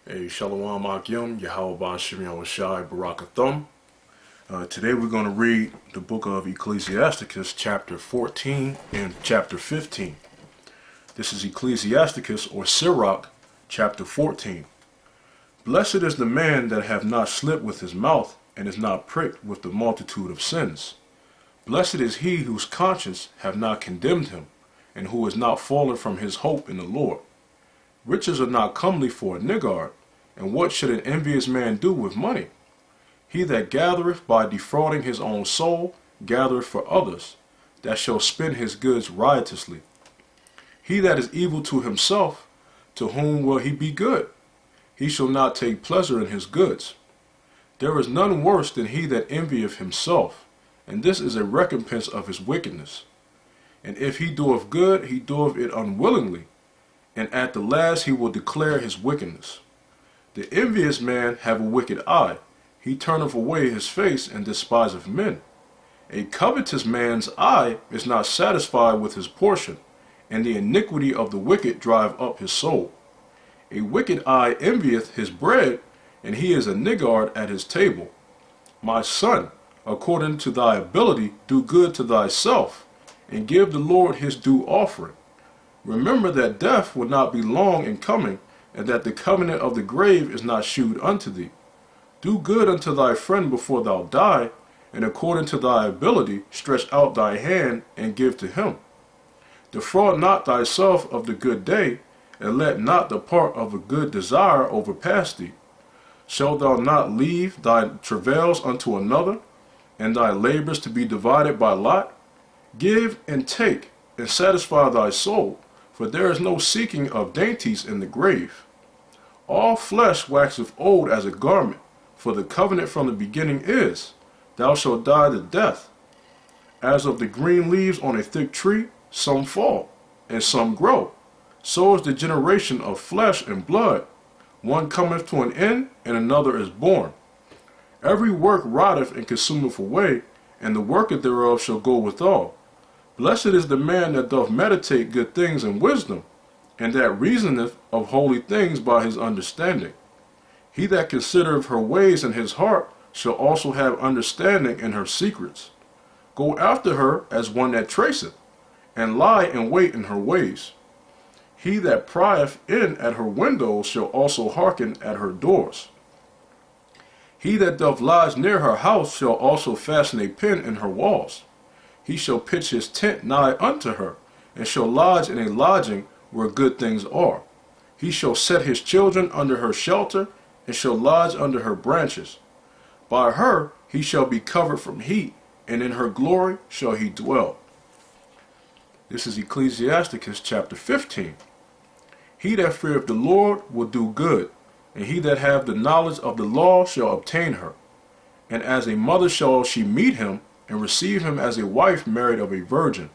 Hey, Shalom wa qam Yasharahla. Today we're going to read the book of Ecclesiasticus, chapter 14 and chapter 15. This is Ecclesiasticus, or Sirach, chapter 14. Blessed is the man that hath not slipped with his mouth, and is not pricked with the multitude of sins. Blessed is he whose conscience hath not condemned him, and who is not fallen from his hope in the Lord. Riches are not comely for a niggard, and what should an envious man do with money? He that gathereth by defrauding his own soul gathereth for others, that shall spend his goods riotously. He that is evil to himself, to whom will he be good? He shall not take pleasure in his goods. There is none worse than he that envieth himself, and this is a recompense of his wickedness. And if he doeth good, he doeth it unwillingly, and at the last he will declare his wickedness. The envious man have a wicked eye, he turneth away his face and despiseth men. A covetous man's eye is not satisfied with his portion, and the iniquity of the wicked drive up his soul. A wicked eye envieth his bread, and he is a niggard at his table. My son, according to thy ability, do good to thyself, and give the Lord his due offering. Remember that death will not be long in coming, and that the covenant of the grave is not shewed unto thee. Do good unto thy friend before thou die, and according to thy ability stretch out thy hand and give to him. Defraud not thyself of the good day, and let not the part of a good desire overpass thee. Shalt thou not leave thy travails unto another, and thy labors to be divided by lot? Give and take, and satisfy thy soul, for there is no seeking of dainties in the grave. All flesh waxeth old as a garment, for the covenant from the beginning is, thou shalt die the death. As of the green leaves on a thick tree, some fall, and some grow. So is the generation of flesh and blood. One cometh to an end, and another is born. Every work rotteth and consumeth away, and the worker thereof shall go withal. Blessed is the man that doth meditate good things in wisdom, and that reasoneth of holy things by his understanding. He that considereth her ways in his heart shall also have understanding in her secrets. Go after her as one that traceth, and lie in wait in her ways. He that prieth in at her windows shall also hearken at her doors. He that doth lodge near her house shall also fasten a pin in her walls. He shall pitch his tent nigh unto her, and shall lodge in a lodging where good things are. He shall set his children under her shelter, and shall lodge under her branches. By her he shall be covered from heat, and in her glory shall he dwell. This is Ecclesiasticus chapter 15. He that feareth the Lord will do good, and he that hath the knowledge of the law shall obtain her. And as a mother shall she meet him, and receive him as a wife married of a virgin.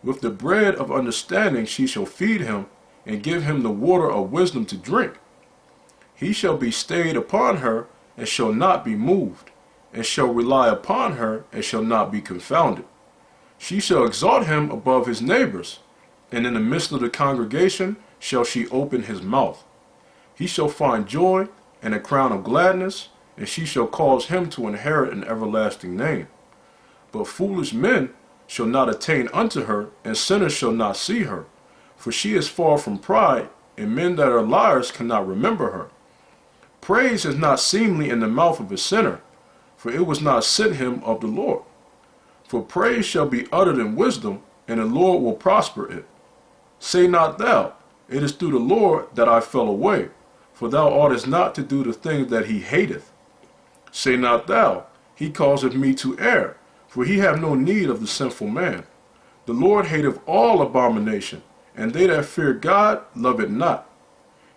With the bread of understanding she shall feed him, and give him the water of wisdom to drink. He shall be stayed upon her, and shall not be moved, and shall rely upon her, and shall not be confounded. She shall exalt him above his neighbors, and in the midst of the congregation shall she open his mouth. He shall find joy and a crown of gladness, and she shall cause him to inherit an everlasting name. But foolish men shall not attain unto her, and sinners shall not see her. For she is far from pride, and men that are liars cannot remember her. Praise is not seemly in the mouth of a sinner, for it was not sent him of the Lord. For praise shall be uttered in wisdom, and the Lord will prosper it. Say not thou, it is through the Lord that I fell away, for thou oughtest not to do the things that he hateth. Say not thou, he causeth me to err, for he have no need of the sinful man. The Lord hateth all abomination, and they that fear God love it not.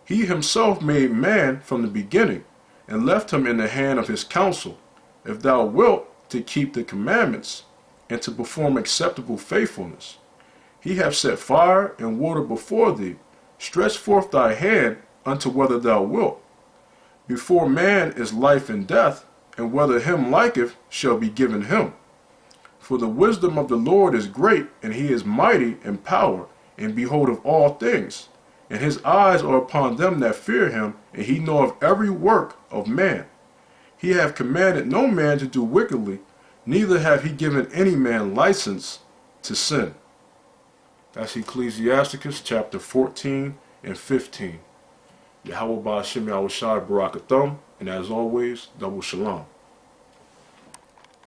He himself made man from the beginning, and left him in the hand of his counsel, if thou wilt to keep the commandments, and to perform acceptable faithfulness. He hath set fire and water before thee. Stretch forth thy hand unto whether thou wilt. Before man is life and death, and whether him liketh shall be given him. For the wisdom of the Lord is great, and he is mighty in power, and beholdeth all things. And his eyes are upon them that fear him, and he knoweth every work of man. He hath commanded no man to do wickedly, neither hath he given any man license to sin. That's Ecclesiasticus chapter 14 and 15. Yahweh Ba'Shem Yahweh Shai Barakathum, and as always, double shalom.